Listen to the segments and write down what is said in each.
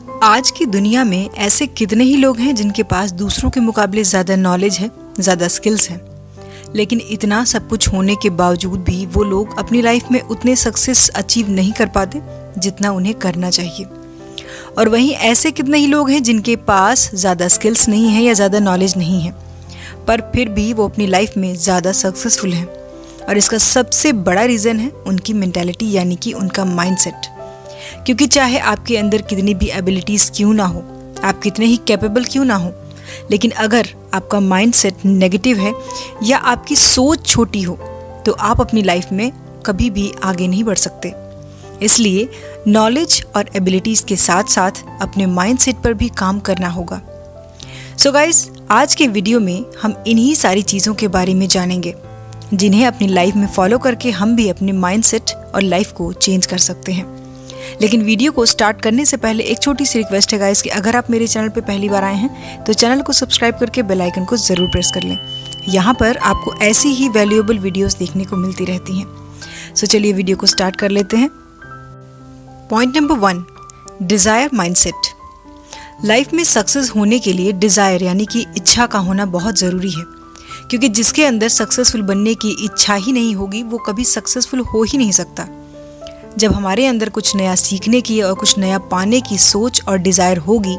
आज की दुनिया में ऐसे कितने ही लोग हैं जिनके पास दूसरों के मुकाबले ज़्यादा नॉलेज है, ज़्यादा स्किल्स हैं, लेकिन इतना सब कुछ होने के बावजूद भी वो लोग अपनी लाइफ में उतने सक्सेस अचीव नहीं कर पाते जितना उन्हें करना चाहिए। और वहीं ऐसे कितने ही लोग हैं जिनके पास ज़्यादा स्किल्स नहीं है या ज़्यादा नॉलेज नहीं है, पर फिर भी वो अपनी लाइफ में ज़्यादा सक्सेसफुल हैं। और इसका सबसे बड़ा रीज़न है उनकी मेंटालिटी, यानी कि उनका माइंडसेट। क्योंकि चाहे आपके अंदर कितनी भी एबिलिटीज़ क्यों ना हो, आप कितने ही कैपेबल क्यों ना हो, लेकिन अगर आपका माइंडसेट नेगेटिव है या आपकी सोच छोटी हो तो आप अपनी लाइफ में कभी भी आगे नहीं बढ़ सकते। इसलिए नॉलेज और एबिलिटीज़ के साथ साथ अपने माइंडसेट पर भी काम करना होगा। सो गाइस, आज के वीडियो में हम इन्हीं सारी चीज़ों के बारे में जानेंगे जिन्हें अपनी लाइफ में फॉलो करके हम भी अपने माइंडसेट और लाइफ को चेंज कर सकते हैं। लेकिन वीडियो को स्टार्ट करने से पहले एक छोटी सी रिक्वेस्ट है गाइस कि अगर आप मेरे चैनल पे पहली बार आए हैं तो चैनल को सब्सक्राइब करके बेल आइकन को ज़रूर प्रेस कर लें। यहाँ पर आपको ऐसी ही वैल्यूएबल वीडियोस देखने को मिलती रहती हैं। सो चलिए वीडियो को स्टार्ट कर लेते हैं। Point number 1, desire mindset. Life में सक्सेस होने के लिए डिज़ायर यानी कि इच्छा का होना बहुत ज़रूरी है, क्योंकि जिसके अंदर सक्सेसफुल बनने की इच्छा ही नहीं होगी वो कभी सक्सेसफुल हो ही नहीं सकता। जब हमारे अंदर कुछ नया सीखने की और कुछ नया पाने की सोच और डिज़ायर होगी,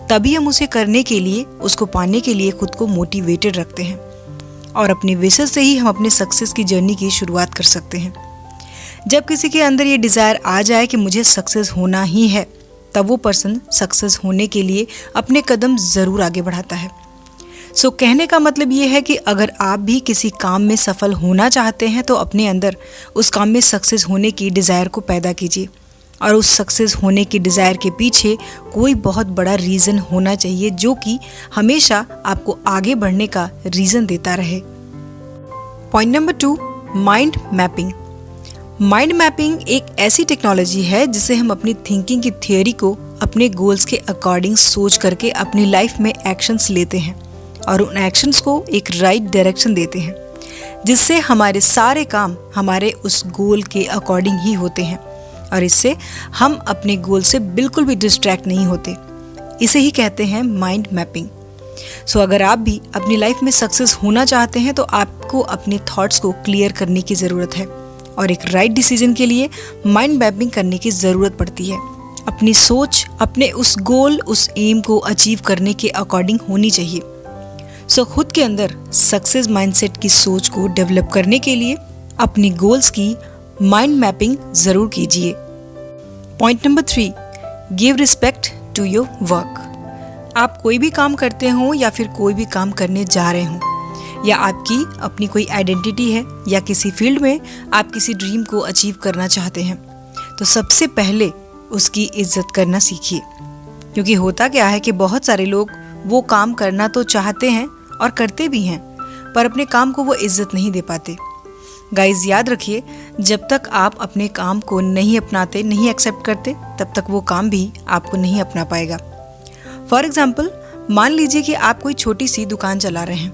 तभी हम उसे करने के लिए, उसको पाने के लिए खुद को मोटिवेटेड रखते हैं और अपने विशेष से ही हम अपने सक्सेस की जर्नी की शुरुआत कर सकते हैं। जब किसी के अंदर ये डिज़ायर आ जाए कि मुझे सक्सेस होना ही है, तब वो पर्सन सक्सेस होने के लिए अपने कदम ज़रूर आगे बढ़ाता है। सो कहने का मतलब ये है कि अगर आप भी किसी काम में सफल होना चाहते हैं तो अपने अंदर उस काम में सक्सेस होने की डिज़ायर को पैदा कीजिए, और उस सक्सेस होने की डिज़ायर के पीछे कोई बहुत बड़ा रीज़न होना चाहिए जो कि हमेशा आपको आगे बढ़ने का रीज़न देता रहे। Point number 2, mind mapping. Mind mapping एक ऐसी टेक्नोलॉजी है जिसे हम अपनी थिंकिंग की थियोरी को अपने गोल्स के अकॉर्डिंग सोच करके अपनी लाइफ में एक्शंस लेते हैं और उन एक्शंस को एक राइट डायरेक्शन देते हैं, जिससे हमारे सारे काम हमारे उस गोल के अकॉर्डिंग ही होते हैं और इससे हम अपने गोल से बिल्कुल भी डिस्ट्रैक्ट नहीं होते। इसे ही कहते हैं माइंड मैपिंग। सो अगर आप भी अपनी लाइफ में सक्सेस होना चाहते हैं तो आपको अपने थॉट्स को क्लियर करने की ज़रूरत है और एक राइट डिसीजन के लिए माइंड मैपिंग करने की ज़रूरत पड़ती है। अपनी सोच अपने उस गोल, उस एम को अचीव करने के अकॉर्डिंग होनी चाहिए। सो खुद के अंदर सक्सेस माइंडसेट की सोच को डेवलप करने के लिए अपनी गोल्स की माइंड मैपिंग ज़रूर कीजिए। Point number 3, give respect to your work. आप कोई भी काम करते हो या फिर कोई भी काम करने जा रहे हो, या आपकी अपनी कोई आइडेंटिटी है या किसी फील्ड में आप किसी ड्रीम को अचीव करना चाहते हैं, तो सबसे पहले उसकी इज्जत करना सीखिए। क्योंकि होता क्या है कि बहुत सारे लोग वो काम करना तो चाहते हैं और करते भी हैं, पर अपने काम को वो इज्जत नहीं दे पाते। गाइज याद रखिए, जब तक आप अपने काम को नहीं अपनाते, नहीं एक्सेप्ट करते, तब तक वो काम भी आपको नहीं अपना पाएगा। फॉर एग्जाम्पल, मान लीजिए कि आप कोई छोटी सी दुकान चला रहे हैं,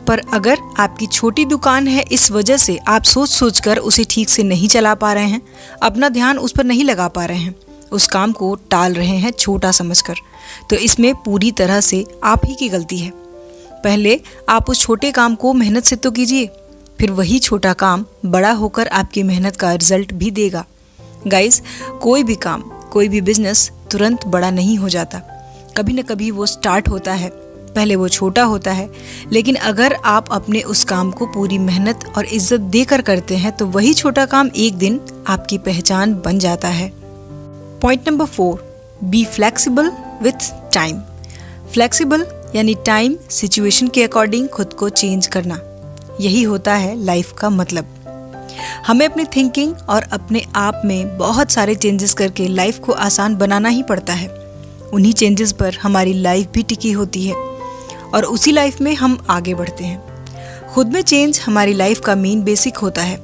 पर अगर आपकी छोटी दुकान है इस वजह से आप सोच सोच कर उसे ठीक से नहीं चला पा रहे हैं, अपना ध्यान उस पर नहीं लगा पा रहे हैं, उस काम को टाल रहे हैं छोटा समझकर, तो इसमें पूरी तरह से आप ही की गलती है। पहले आप उस छोटे काम को मेहनत से तो कीजिए, फिर वही छोटा काम बड़ा होकर आपकी मेहनत का रिजल्ट भी देगा। गाइस, कोई भी काम, कोई भी बिजनेस तुरंत बड़ा नहीं हो जाता। कभी न कभी वो स्टार्ट होता है, पहले वो छोटा होता है, लेकिन अगर आप अपने उस काम को पूरी मेहनत और इज्जत देकर करते हैं तो वही छोटा काम एक दिन आपकी पहचान बन जाता है। Point number 4, be flexible with time. Flexible यानी टाइम सिचुएशन के अकॉर्डिंग खुद को चेंज करना, यही होता है लाइफ का मतलब। हमें अपनी थिंकिंग और अपने आप में बहुत सारे चेंजेस करके लाइफ को आसान बनाना ही पड़ता है। उन्हीं चेंजेस पर हमारी लाइफ भी टिकी होती है और उसी लाइफ में हम आगे बढ़ते हैं। खुद में चेंज हमारी लाइफ का मेन बेसिक होता है।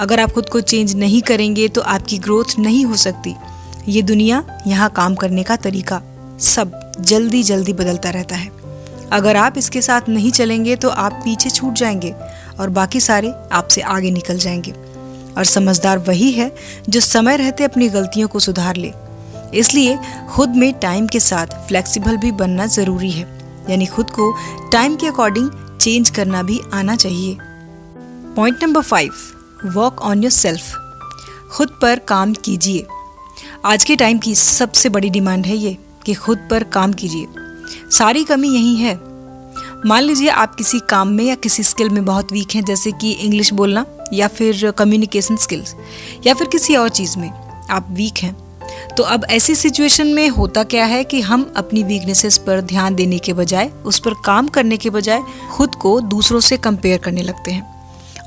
अगर आप खुद को चेंज नहीं करेंगे तो आपकी ग्रोथ नहीं हो सकती। ये दुनिया, यहाँ काम करने का तरीका सब जल्दी जल्दी बदलता रहता है। अगर आप इसके साथ नहीं चलेंगे तो आप पीछे छूट जाएंगे और बाकी सारे आपसे आगे निकल जाएंगे। और समझदार वही है जो समय रहते अपनी गलतियों को सुधार ले। इसलिए खुद में टाइम के साथ फ्लेक्सिबल भी बनना ज़रूरी है, यानी खुद को टाइम के अकॉर्डिंग चेंज करना भी आना चाहिए। Point number 5, work on your self. खुद पर काम कीजिए। आज के टाइम की सबसे बड़ी डिमांड है ये कि खुद पर काम कीजिए। सारी कमी यही है। मान लीजिए आप किसी काम में या किसी स्किल में बहुत वीक हैं, जैसे कि इंग्लिश बोलना या फिर कम्युनिकेशन स्किल्स या फिर किसी और चीज़ में आप वीक हैं। तो अब ऐसी सिचुएशन में होता क्या है कि हम अपनी वीकनेसेस पर ध्यान देने के बजाय, उस पर काम करने के बजाय खुद को दूसरों से कंपेयर करने लगते हैं।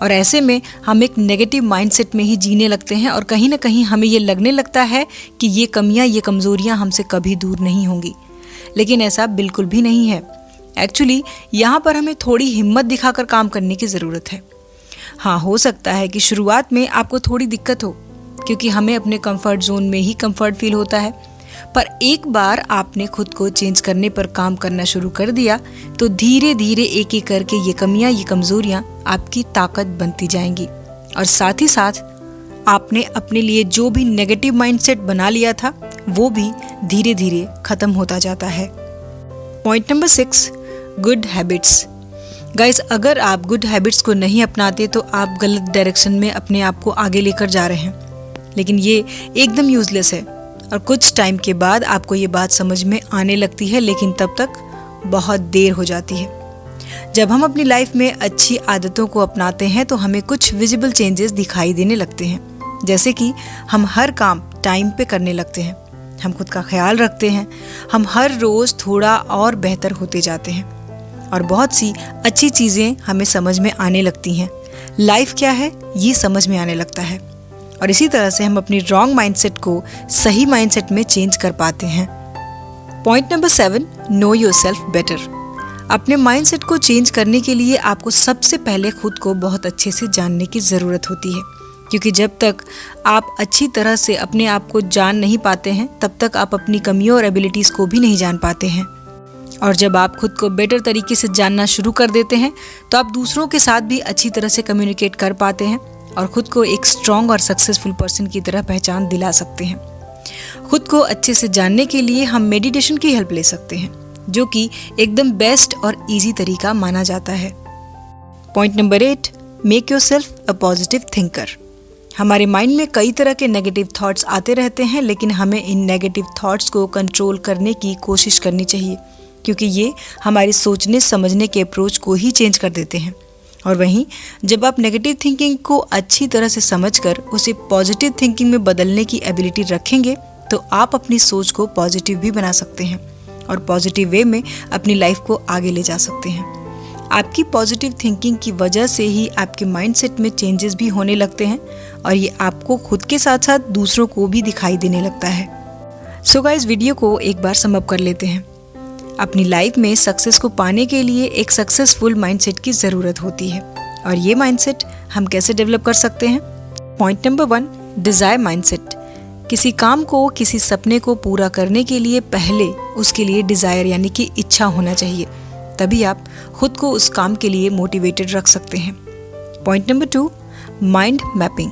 और ऐसे में हम एक नेगेटिव माइंडसेट में ही जीने लगते हैं और कहीं ना कहीं हमें ये लगने लगता है कि ये कमियां, ये कमज़ोरियां हमसे कभी दूर नहीं होंगी। लेकिन ऐसा बिल्कुल भी नहीं है। एक्चुअली यहाँ पर हमें थोड़ी हिम्मत दिखाकर काम करने की ज़रूरत है। हाँ, हो सकता है कि शुरुआत में आपको थोड़ी दिक्कत हो, क्योंकि हमें अपने कंफर्ट जोन में ही कंफर्ट फील होता है। पर एक बार आपने खुद को चेंज करने पर काम करना शुरू कर दिया तो धीरे धीरे एक एक करके ये कमियां, ये कमज़ोरियां आपकी ताकत बनती जाएंगी। और साथ ही साथ आपने अपने लिए जो भी नेगेटिव माइंडसेट बना लिया था वो भी धीरे धीरे ख़त्म होता जाता है। Point number 6, good habits. Guys, अगर आप गुड हैबिट्स को नहीं अपनाते तो आप गलत डायरेक्शन में अपने आप को आगे लेकर जा रहे हैं। लेकिन ये एकदम यूजलेस है और कुछ टाइम के बाद आपको ये बात समझ में आने लगती है, लेकिन तब तक बहुत देर हो जाती है। जब हम अपनी लाइफ में अच्छी आदतों को अपनाते हैं तो हमें कुछ विजिबल चेंजेस दिखाई देने लगते हैं, जैसे कि हम हर काम टाइम पे करने लगते हैं, हम खुद का ख्याल रखते हैं, हम हर रोज़ थोड़ा और बेहतर होते जाते हैं और बहुत सी अच्छी चीज़ें हमें समझ में आने लगती हैं। लाइफ क्या है ये समझ में आने लगता है और इसी तरह से हम अपनी रॉन्ग माइंडसेट को सही माइंडसेट में चेंज कर पाते हैं। Point number 7, no yourself better. अपने माइंडसेट को चेंज करने के लिए आपको सबसे पहले खुद को बहुत अच्छे से जानने की ज़रूरत होती है, क्योंकि जब तक आप अच्छी तरह से अपने आप को जान नहीं पाते हैं तब तक आप अपनी कमियों और एबिलिटीज़ को भी नहीं जान पाते हैं। और जब आप खुद को बेटर तरीके से जानना शुरू कर देते हैं तो आप दूसरों के साथ भी अच्छी तरह से कम्युनिकेट कर पाते हैं और खुद को एक स्ट्रॉन्ग और सक्सेसफुल पर्सन की तरह पहचान दिला सकते हैं। खुद को अच्छे से जानने के लिए हम मेडिटेशन की हेल्प ले सकते हैं, जो कि एकदम बेस्ट और इजी तरीका माना जाता है। Point number 8, make yourself a positive thinker. हमारे माइंड में कई तरह के नेगेटिव थॉट्स आते रहते हैं, लेकिन हमें इन नेगेटिव थॉट्स को कंट्रोल करने की कोशिश करनी चाहिए, क्योंकि ये हमारी सोचने समझने के अप्रोच को ही चेंज कर देते हैं। और वहीं जब आप नेगेटिव थिंकिंग को अच्छी तरह से समझकर उसे पॉजिटिव थिंकिंग में बदलने की एबिलिटी रखेंगे तो आप अपनी सोच को पॉजिटिव भी बना सकते हैं और पॉजिटिव वे में अपनी लाइफ को आगे ले जा सकते हैं। आपकी पॉजिटिव थिंकिंग की वजह से ही आपके माइंडसेट में चेंजेस भी होने लगते हैं और ये आपको खुद के साथ साथ दूसरों को भी दिखाई देने लगता है। सो गाइस, वीडियो को एक बार सम अप कर लेते हैं। अपनी लाइफ में सक्सेस को पाने के लिए एक सक्सेसफुल माइंडसेट की ज़रूरत होती है और ये माइंडसेट हम कैसे डेवलप कर सकते हैं। Point number 1, desire mindset. किसी काम को, किसी सपने को पूरा करने के लिए पहले उसके लिए डिज़ायर यानी कि इच्छा होना चाहिए, तभी आप खुद को उस काम के लिए मोटिवेटेड रख सकते हैं। Point number 2, mind mapping.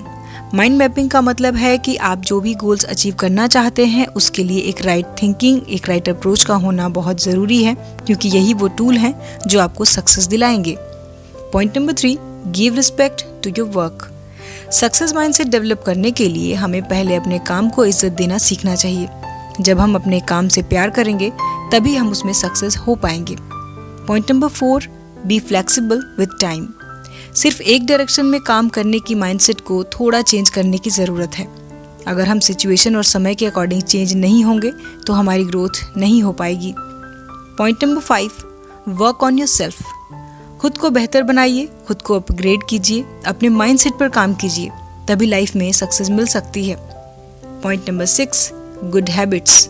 Mind mapping का मतलब है कि आप जो भी गोल्स अचीव करना चाहते हैं उसके लिए एक राइट थिंकिंग, एक राइट अप्रोच का होना बहुत ज़रूरी है, क्योंकि यही वो टूल हैं जो आपको सक्सेस दिलाएंगे। Point number 3, give respect to your work. Success mindset develop करने के लिए हमें पहले अपने काम को इज्जत देना सीखना चाहिए। जब हम अपने काम से प्यार करेंगे तभी हम उसमें सक्सेस हो पाएंगे। Point number 4, be flexible with time. सिर्फ एक डायरेक्शन में काम करने की माइंडसेट को थोड़ा चेंज करने की ज़रूरत है। अगर हम सिचुएशन और समय के अकॉर्डिंग चेंज नहीं होंगे तो हमारी ग्रोथ नहीं हो पाएगी। Point number 5, work on your self. खुद को बेहतर बनाइए, खुद को अपग्रेड कीजिए, अपने माइंडसेट पर काम कीजिए, तभी लाइफ में सक्सेस मिल सकती है। Point number 6, good habits.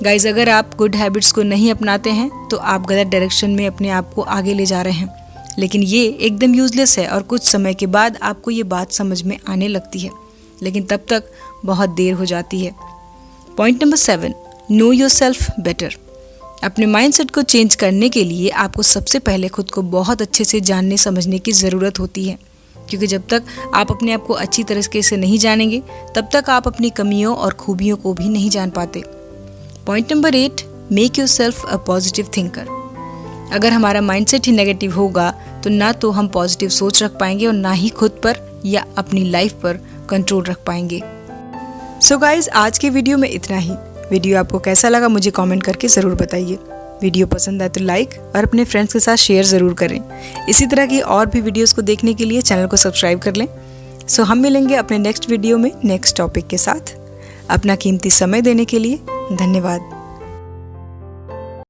Guys, अगर आप गुड हैबिट्स को नहीं अपनाते हैं तो आप गलत डायरेक्शन में अपने आप को आगे ले जा रहे हैं, लेकिन ये एकदम यूजलेस है और कुछ समय के बाद आपको ये बात समझ में आने लगती है, लेकिन तब तक बहुत देर हो जाती है। Point number 7, no yourself better. अपने माइंडसेट को चेंज करने के लिए आपको सबसे पहले खुद को बहुत अच्छे से जानने समझने की ज़रूरत होती है, क्योंकि जब तक आप अपने आप को अच्छी तरीके से नहीं जानेंगे तब तक आप अपनी कमियों और खूबियों को भी नहीं जान पाते। Point number 8, make yourself a positive thinker. अगर हमारा माइंडसेट ही नेगेटिव होगा तो ना तो हम पॉजिटिव सोच रख पाएंगे और ना ही खुद पर या अपनी लाइफ पर कंट्रोल रख पाएंगे। सो गाइज, आज के वीडियो में इतना ही। वीडियो आपको कैसा लगा मुझे कमेंट करके ज़रूर बताइए। वीडियो पसंद आए तो लाइक और अपने फ्रेंड्स के साथ शेयर ज़रूर करें। इसी तरह की और भी वीडियोस को देखने के लिए चैनल को सब्सक्राइब कर लें। सो हम मिलेंगे अपने नेक्स्ट वीडियो में नेक्स्ट टॉपिक के साथ। अपना कीमती समय देने के लिए धन्यवाद।